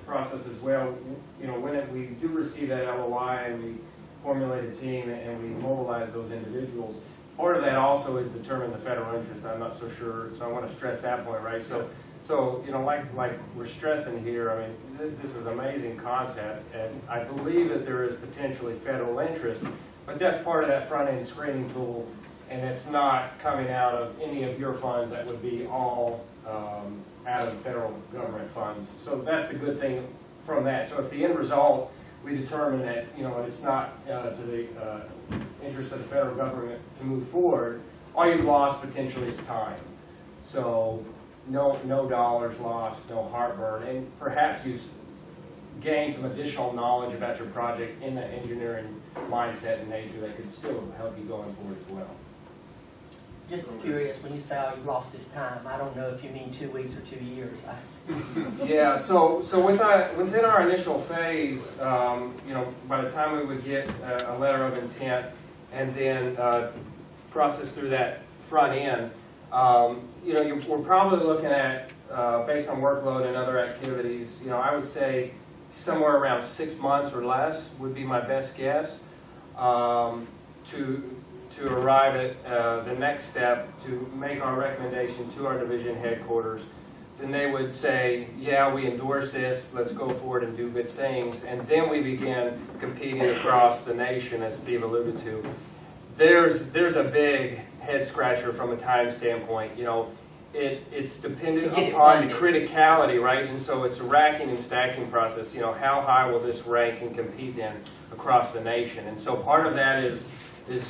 process as well. You know, when we do receive that LOI and we formulate a team and we mobilize those individuals, part of that also is determine the federal interest. I'm not so sure, so I want to stress that point, right? So you know, like we're stressing here, I mean, this is an amazing concept, and I believe that there is potentially federal interest, but that's part of that front end screening tool. And it's not coming out of any of your funds. That would be all out of federal government funds. So that's the good thing from that. So if the end result, we determine that, you know, it's not to the interest of the federal government to move forward, all you've lost potentially is time. So no dollars lost, no heartburn, and perhaps you've gained some additional knowledge about your project in the engineering mindset and nature that could still help you going forward as well. Just curious, when you say, oh, you lost this time, I don't know if you mean 2 weeks or 2 years. Yeah, so within our initial phase, you know, by the time we would get a letter of intent and then process through that front end, you know, we're probably looking at, based on workload and other activities, you know, I would say somewhere around 6 months or less would be my best guess to arrive at the next step, to make our recommendation to our division headquarters. Then they would say, yeah, we endorse this, let's go forward and do good things. And then we begin competing across the nation, as Steve alluded to. There's a big head scratcher from a time standpoint. You know, it's dependent upon the criticality, right? And so it's a racking and stacking process. You know, how high will this rank and compete in across the nation? And so part of that is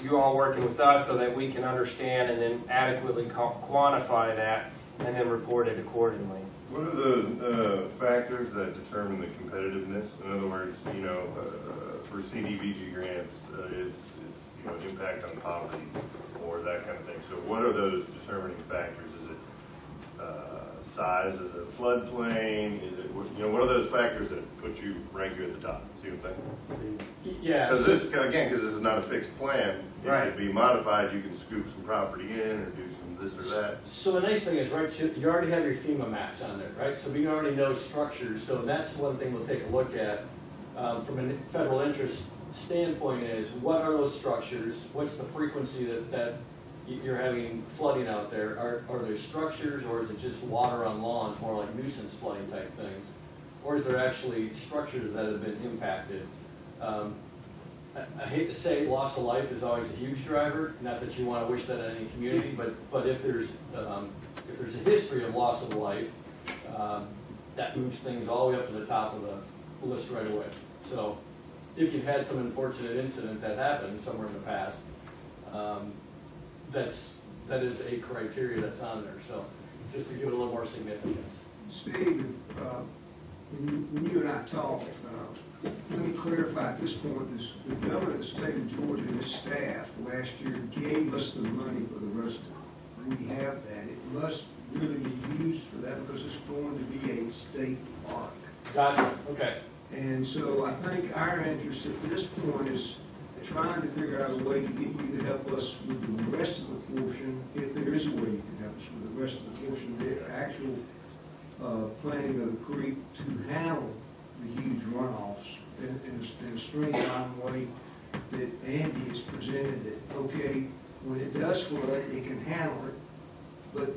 you all working with us so that we can understand and then adequately quantify that and then report it accordingly. What are the factors that determine the competitiveness? In other words, you know, for CDBG grants, it's you know, impact on poverty or that kind of thing. So what are those determining factors? Is it size of the floodplain? Is it, you know, what are those factors that rank you at the top? See what I'm saying? Yeah. Because this is not a fixed plan. Right. It can be modified. You can scoop some property in or do some this or that. So the nice thing is, right, you already have your FEMA maps on there, right? So we already know structures. So that's one thing we'll take a look at from a federal interest standpoint is what are those structures? What's the frequency that you're having flooding out there? Are there structures, or is it just water on lawns, more like nuisance flooding type things? Or is there actually structures that have been impacted? I hate to say loss of life is always a huge driver, not that you want to wish that on any community, but if there's a history of loss of life, that moves things all the way up to the top of the list right away. So if you've had some unfortunate incident that happened somewhere in the past, that is a criteria that's on there. So just to give it a little more significance. Steve, when you and I talked, let me clarify at this point, the governor of the state of Georgia and his staff last year gave us the money for the rest of it. We have that. It must really be used for that because it's going to be a state park. Gotcha. Okay. And so I think our interest at this point is trying to figure out a way to get you to help us with the rest of the portion, if there is a way you can help us with the rest of the portion, the actual planning of the creek to handle the huge runoffs in a streamlined way that Andy has presented that, okay, when it does flood, it can handle it, but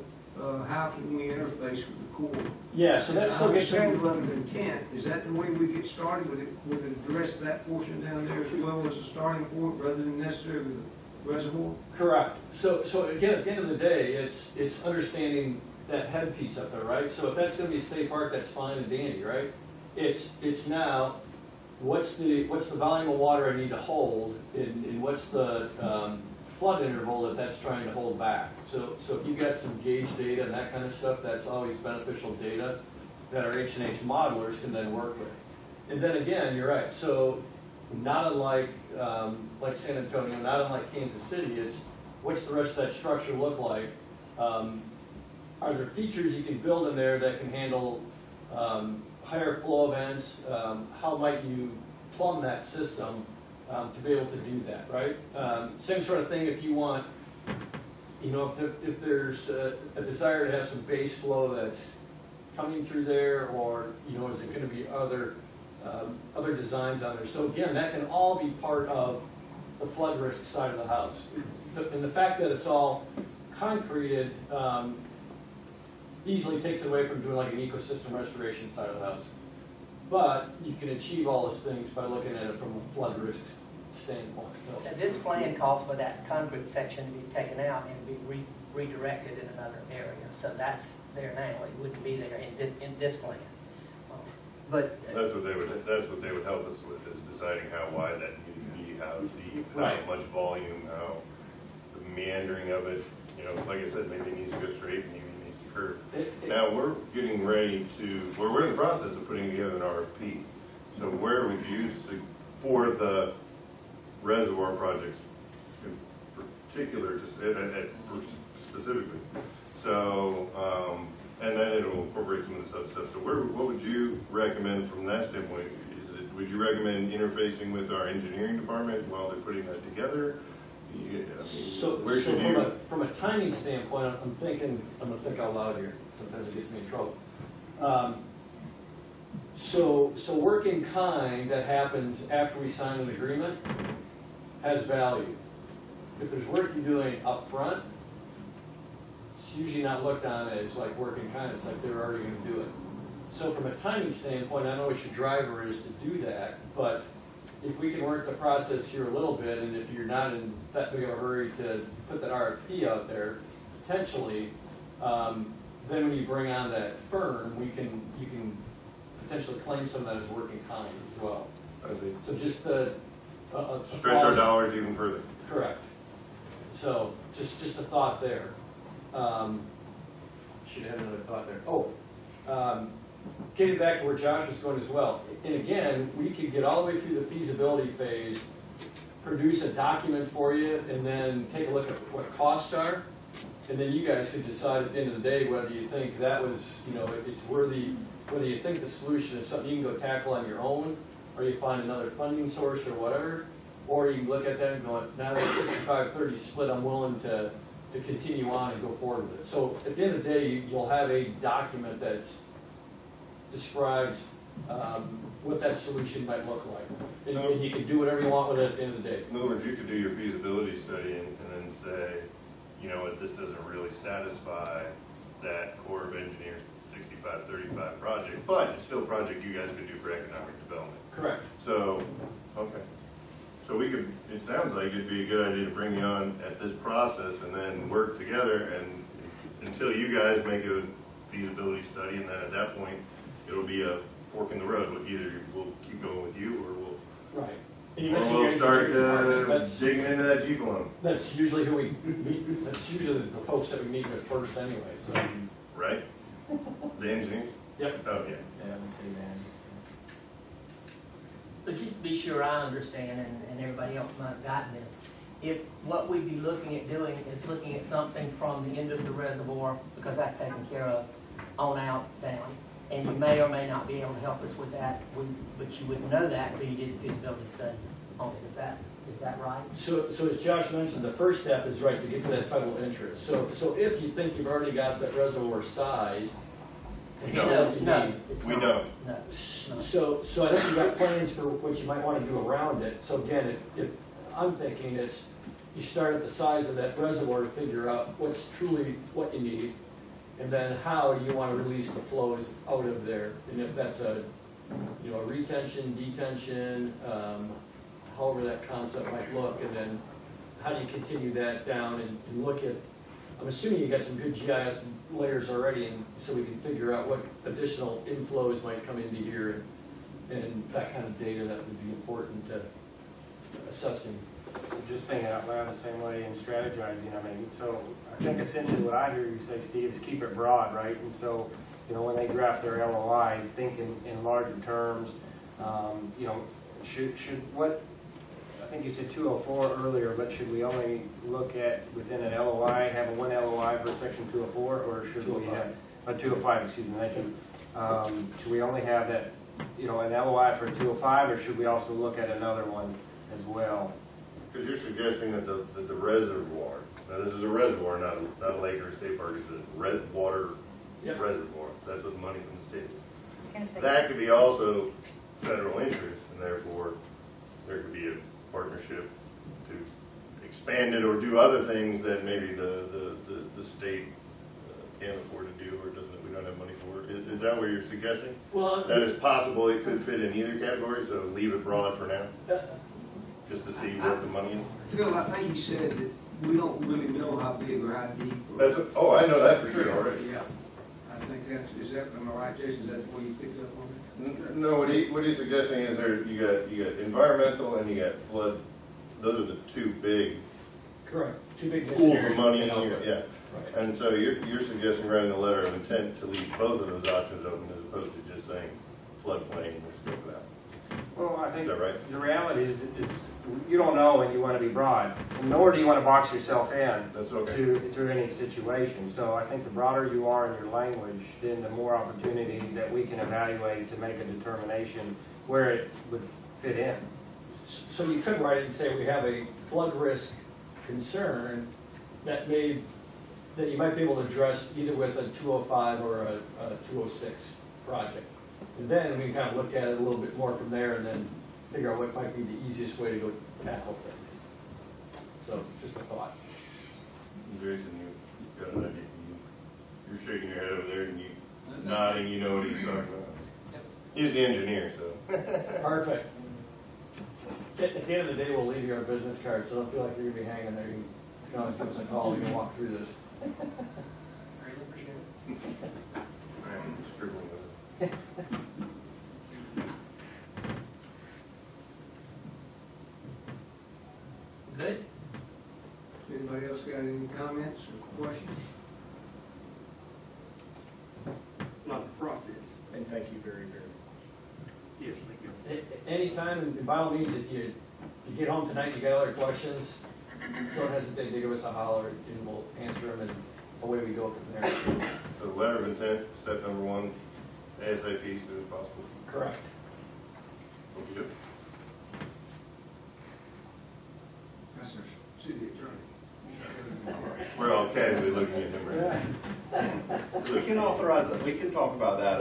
how can we interface with the Corps? Yeah, so that's still getting letter of intent. Is that the way we get started with it? Would it address that portion down there as well as a starting point rather than necessarily the reservoir? Correct. So again, at the end of the day, it's understanding that head piece up there, right? So if that's going to be a state park, that's fine and dandy, right? It's now what's the volume of water I need to hold, and what's the flood interval that's trying to hold back. So if you've got some gauge data and that kind of stuff, that's always beneficial data that our H&H modelers can then work with. And then again, you're right, so not unlike like San Antonio, not unlike Kansas City, it's what's the rest of that structure look like? Are there features you can build in there that can handle higher flow events? How might you plumb that system to be able to do that, right? Same sort of thing if you want, you know, if there's a desire to have some base flow that's coming through there, or, you know, is it going to be other designs on there? So again, that can all be part of the flood risk side of the house. And the fact that it's all concreted easily takes it away from doing like an ecosystem restoration side of the house. But you can achieve all those things by looking at it from a flood risk standpoint. So. Now, this plan calls for that concrete section to be taken out and be redirected in another area. So that's there now. It wouldn't be there in this plan. But That's what they would help us with, is deciding how wide that needs to be, how deep, how much volume, how the meandering of it. You know, like I said, maybe it needs to go straight, maybe it needs to curve. Now we're getting ready to, we're in the process of putting together an RFP. So where would you, for the reservoir projects in particular, just specifically, so, and then it'll incorporate some of the sub stuff. So what would you recommend from that standpoint? Would you recommend interfacing with our engineering department while they're putting that together? From a timing standpoint, I'm going to think out loud here. Sometimes it gets me in trouble. So work in kind that happens after we sign an agreement has value. If there's work you're doing up front, it's usually not looked on as like work in kind. It's like they're already going to do it. So from a timing standpoint, I know what your driver is to do that, but if we can work the process here a little bit, and if you're not in that big of a hurry to put that RFP out there, potentially, then when you bring on that firm, you can potentially claim some of that as work in kind as well. I see. So just stretch our dollars even further. Correct. So just a thought there. Should have had another thought there. Getting back to where Josh was going as well. And again, we could get all the way through the feasibility phase, produce a document for you, and then take a look at what costs are, and then you guys could decide at the end of the day whether you think that was, you know, it's worthy, whether you think the solution is something you can go tackle on your own, or you find another funding source or whatever, or you can look at that and go, now that 65-30 split, I'm willing to continue on and go forward with it. So at the end of the day, you'll have a document that describes what that solution might look like. And you can do whatever you want with it at the end of the day. In other words, you could do your feasibility study and then say, you know what, this doesn't really satisfy that Corps of Engineers 65-35 project, but it's still a project you guys could do for economic development. Correct. So, okay. So we could, it sounds like it'd be a good idea to bring you on at this process and then work together and until you guys make a feasibility study, and then at that point, it'll be a fork in the road. Either we'll keep going with you or we'll, right. or we'll start digging into that Jeep loan. That's usually who we meet. That's usually the folks that we meet with first anyway. So. Right? The engineers? Yep. Oh, yeah. Yeah, we see that. So just to be sure I understand, and everybody else might have gotten this, if what we'd be looking at doing is looking at something from the end of the reservoir, because that's taken care of, on out down, and you may or may not be able to help us with that, but you wouldn't know that until you did the feasibility study on it. Is that right? So as Josh mentioned, the first step is right to get to that title interest. So if you think you've already got that reservoir sized, We you know don't. what you No, need. it's We not. don't. No. So I think you've got plans for what you might want to do around it. So again, if I'm thinking it's, you start at the size of that reservoir to figure out what's truly what you need, and then how do you want to release the flows out of there. And if that's a retention, detention, however that concept might look, and then how do you continue that down and look at, I'm assuming you got some good GIS layers already, and so we can figure out what additional inflows might come into here and that kind of data that would be important to assessing. Just thinking out loud the same way and strategizing, I mean, so I think essentially what I hear you say, Steve, is keep it broad, right? And so, you know, when they draft their LOI, think in larger terms, you know, should what, I think you said 204 earlier, but should we only look at within an LOI, have one LOI for section 204, or should we have, 205, excuse me, thank you. Should we only have that, you know, an LOI for 205, or should we also look at another one as well? Because you're suggesting that the reservoir, now this is a reservoir, not a lake or a state park, it's a water Yep. reservoir. That's what the money from the state. Kind of stay- That could be also federal interest, and therefore there could be a partnership to expand it or do other things that maybe the state can't afford to do or doesn't, we don't have money for. Is that what you're suggesting? Well, That is possible, it could fit in either category, so leave it broad for now, just to see what the money is. Phil, I think he said that we don't really know how big or how deep. That's, oh, I know that for sure already. Yeah, I think that's, is that, am I right, Jason, is that what you picked up on? No, what he's suggesting is you got environmental and you got flood. Those are the two big correct. Two big pools missionaries. of money in here, yeah. Right. And so you're suggesting writing a letter of intent to leave both of those options open as opposed to just saying floodplain or scope it out. Well, I think Is that right? the reality is you don't know and you want to be broad, nor do you want to box yourself in That's okay. to any situation. So I think the broader you are in your language, then the more opportunity that we can evaluate to make a determination where it would fit in. So you could write it and say we have a flood risk concern that you might be able to address either with a 205 or a 206 project. And then we can kind of look at it a little bit more from there and then figure out what might be the easiest way to go tackle things. So just a thought. Jason, you got an idea? You're shaking your head over there and you nodding. You know what he's talking about. He's the engineer, so. Perfect. At the end of the day, we'll leave you our business card, so don't feel like you're going to be hanging there. You can always give us a call. We can walk through this. Greatly appreciate it. I'm scribbling with it. Good? Anybody else got any comments or questions? Not the process. And thank you very, very Yes, thank you. Anytime, and by all means, if you get home tonight, you got other questions, don't hesitate to give us a holler and we'll answer them and away we go from there. So the letter of intent, step number one, ASAP as soon as possible. Correct. Okay. That's our city attorney. We're all casually looking at him right now. We can authorize it, we can talk about that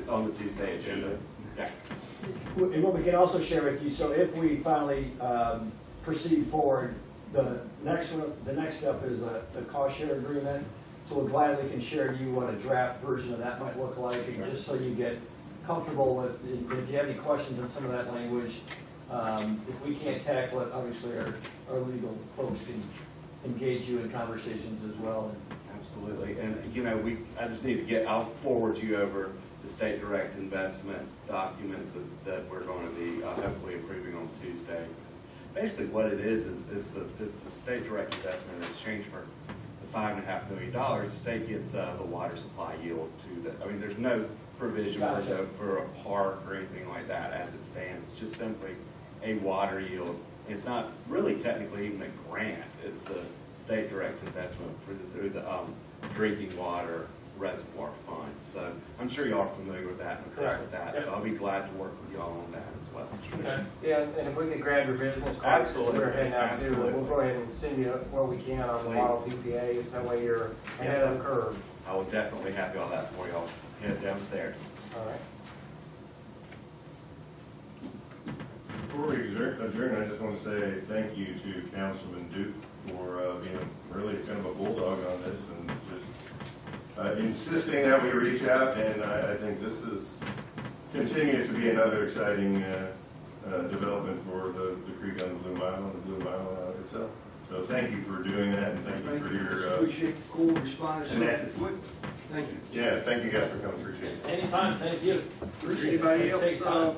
on the Tuesday agenda. Yeah. And what we can also share with you, so if we finally proceed forward, the next step is the cost share agreement. So we'll gladly can share you what a draft version of that might look like, and just so you get comfortable with, if you have any questions on some of that language, if we can't tackle it, obviously our legal folks can engage you in conversations as well. Absolutely, and you know, I just need to I'll forward you over the state direct investment documents that we're going to be hopefully approving on Tuesday. Basically what it is the state direct investment in exchange for the $5.5 million, the state gets the water supply yield to the, I mean, there's no provision Gotcha. for a park or anything like that as it stands. It's just simply a water yield. It's not really technically even a grant. It's a state direct investment through the drinking water reservoir fund. So I'm sure y'all are familiar with that and Correct. with that. Yep. So I'll be glad to work with y'all on that as well. Okay. Yeah, and if we could grab your business cards, Absolutely. we're heading out too, Absolutely. we'll go ahead and send you what we can on the Please. model PPAs, that way you're ahead of the curve. I will definitely have all that for y'all. Head downstairs. All right. Before we adjourn, I just want to say thank you to Councilman Duke for being really kind of a bulldog on this and just insisting that we reach out. And I think this continues to be another exciting development for the creek on the Blue Mile and the Blue Mile itself. So thank you for doing that, and thank you for your Appreciate the cool response so tenacity. quick. Thank you. Yeah, thank you guys for coming, appreciate it. Anytime, thank you. Appreciate it. Anybody Take time. else,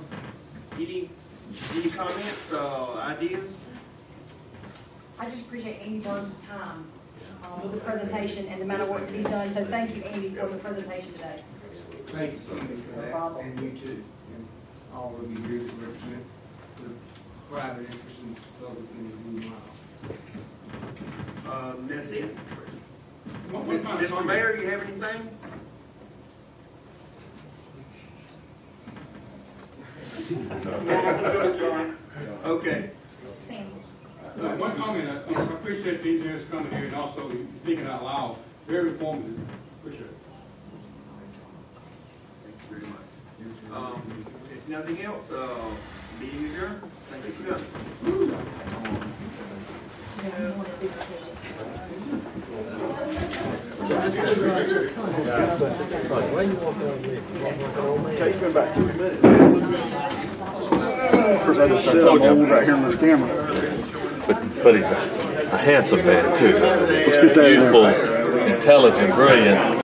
any comments, ideas? I just appreciate Andy Burns' time with the presentation and the amount of work that he's done. So thank you, Andy, for the presentation today. Thank you, Steve, for No that, problem. and you too, and all of you here to represent the private interest in public in the Blue Mile. That's it. What kind of Mr. comment? Mayor, you have anything? Okay. Sam. One comment, I appreciate the engineers coming here and also thinking out loud, very informative, appreciate it. Thank you very much. If nothing else, meeting adjourned. Thank you for coming. Takes me about 2 minutes. First, I just sit, I'm old right here on this camera. But he's a handsome man too. Let's get that in there. Youthful, intelligent, brilliant.